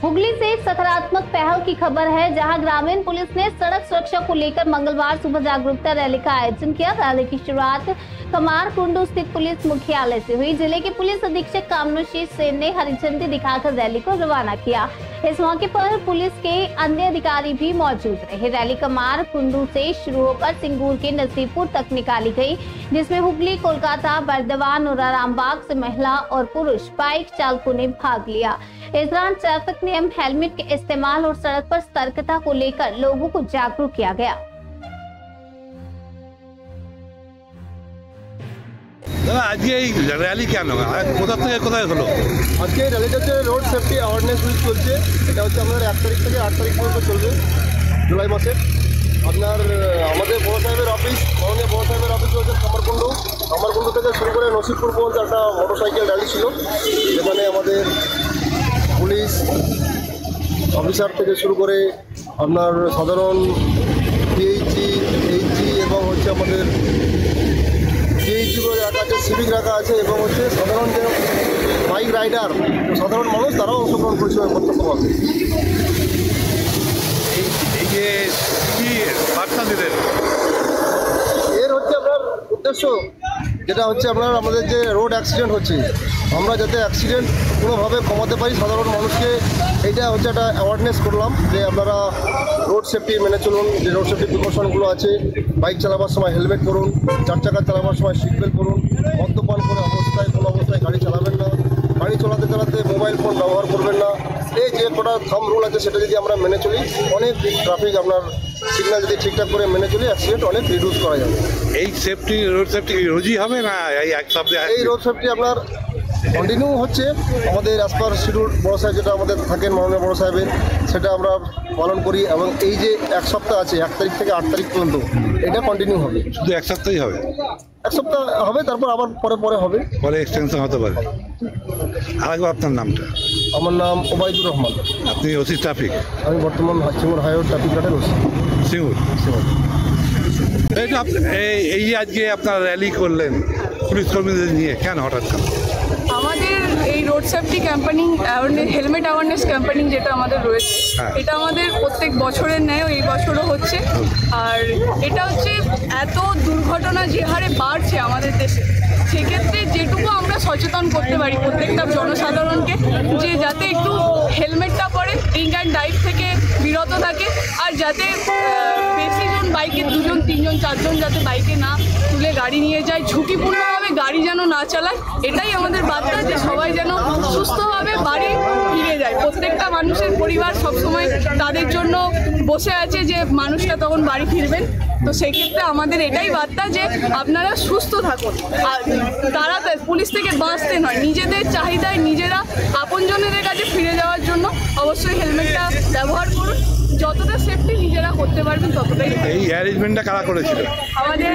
हुगली से एक सकारात्मक पहल की खबर है, जहां ग्रामीण पुलिस ने सड़क सुरक्षा को लेकर मंगलवार सुबह जागरूकता रैली का आयोजन किया। रैली की शुरुआत कमार कुंडू स्थित पुलिस मुख्यालय से हुई। जिले के पुलिस अधीक्षक कामनुशीष सेन ने हरी झंडी दिखाकर रैली को रवाना किया। इस मौके पर पुलिस के अन्य अधिकारी भी मौजूद रहे। रैली कमार कुंडू से शुरू होकर सिंगूर के नसीबपुर तक निकाली गई, जिसमें हुगली, कोलकाता, बर्दवान और आरामबाग से महिला और पुरुष बाइक चालकों ने भाग लिया। इस दौरान ट्रैफिक नियम, हेलमेट के इस्तेमाल और सड़क पर सतर्कता को लेकर लोगों को जागरूक किया गया। আজকে এই র্যালি কেন কোথা থেকে কোথায় হলো? আজকে এই র্যালিটা হচ্ছে রোড সেফটি অ্যাওয়ারনেস উইক চলছে। এটা হচ্ছে আপনার 1 তারিখ থেকে 8 তারিখ পর্যন্ত চলবে, জুলাই মাসে। আপনার আমাদের বড় সাহেবের অফিস, মাননীয় বড় সাহেবের অফিস হচ্ছে কামারকুন্ডু থেকে শুরু করে নসিবপুর পর্যন্ত একটা মোটরসাইকেল র্যালি ছিল, যেখানে আমাদের পুলিশ অফিসার থেকে শুরু করে আপনার সাধারণ পিএইচজি, এইচজি এবং হচ্ছে আমাদের জিএইচজিগুলো রাখা আছে, সিভিক রাখা আছে এবং হচ্ছে সাধারণ যে বাইক রাইডার, সাধারণ মানুষ, তারাও অংশগ্রহণ করেছিল প্রত্যক্ষভাবে। এই যে কি বার্তা দিলেন? এর হচ্ছে আপনার উদ্দেশ্য যেটা হচ্ছে আপনার আমাদের যে রোড অ্যাক্সিডেন্ট হচ্ছে, আমরা যাতে অ্যাক্সিডেন্ট কোনোভাবে কমাতে পারি, সাধারণ মানুষকে এইটা হচ্ছে একটা অ্যাওয়ারনেস করলাম যে আপনারা রোড সেফটি মেনে চলুন। যে রোড সেফটি প্রিকশনগুলো আছে, বাইক চালাবার সময় হেলমেট পরুন, 4 চাকা চালাবার সময় সিট বেল্ট পরুন, মদ্যপান করে কোনো অবস্থায় গাড়ি চালাবেন না, গাড়ি চালাতে মোবাইল ফোন ব্যবহার করবেন না। এই যে কটা থাম রুল আছে সেটা যদি আমরা মেনে চলি, অনেক ট্রাফিক আপনার সিগন্যাল যদি ঠিকঠাক করে মেনে চলি, অ্যাক্সিডেন্ট অনেক রিডিউস করা যাবে। এই সেফটি রোড সেফটি রোজই হবে না এই এক সপ্তাহে? এই রোড সেফটি আপনার কন্টিনিউ হচ্ছে আমাদের অ্যাজ পার শিডিউল। বড় সাহেব যেটা আমাদের থাকেন, মাননীয় বড় সাহেবের, সেটা আমরা পালন করি এবং এই যে 1 সপ্তাহ আছে 1 তারিখ থেকে 8 তারিখ পর্যন্ত, এটা কন্টিনিউ হবে। শুধু 1 সপ্তাহই হবে? 1 সপ্তাহ হবে, তারপর আবার পরে হবে, পরে এক্সটেনশন হতে পারে। আরেকবার আপনার নামটা? আমার নাম ওবায়দুর রহমান। আপনি ওসি ট্রাফিক? আমি বর্তমান সিঙ্গুর হাইওয়ে ট্রাফিক গার্ডের ওসি। সিঙ্গুর। এই যে আজকে আপনারা র্যালি করলেন পুলিশ কর্মীদের নিয়ে, কেন হঠাৎ? আমাদের এই road safety campaigning, helmet awareness campaigning যেটা আমাদের রয়েছে, এটা আমাদের প্রত্যেক বছরের ন্যায় এই বছরও হচ্ছে। আর এটা হচ্ছে এত দুর্ঘটনা যে হারে বাড়ছে আমাদের দেশে, সেক্ষেত্রে যেটুকু আমরা সচেতন করতে পারি প্রত্যেকটা জনসাধারণকে, যে যাতে একটু হেলমেটটা পরে, ড্রিঙ্ক অ্যান্ড ড্রাইভ থেকে বিরত থাকে, আর যাতে বেশি জন বাইকে 2 জন 3 জন 4 জন যাতে বাইকে না তুলে গাড়ি নিয়ে যায়, ঝুঁকিপূর্ণভাবে গাড়ি যেন না চালায়। এটাই আমাদের বার্তা, যে সবাই যেন সুস্থভাবে বাড়ি ফিরে যায়। প্রত্যেকটা মানুষের পরিবার সবসময় তাদের জন্য বসে আছে যে মানুষটা তখন বাড়ি ফিরবেন। তো সেই ক্ষেত্রে আমাদের এটাই বার্তা যে আপনারা সুস্থ থাকুন, আর তারা পুলিশ থেকে বাঁচতে নয়, নিজেদের চাহিদায় নিজেরা আপনজনেদের কাছে ফিরে যাওয়ার জন্য অবশ্যই হেলমেটটা ব্যবহার করুন। যতটা সেফটি নিজেরা করতে পারবেন ততটাই। এই অ্যারেঞ্জমেন্টটা কারা করেছিল? আমাদের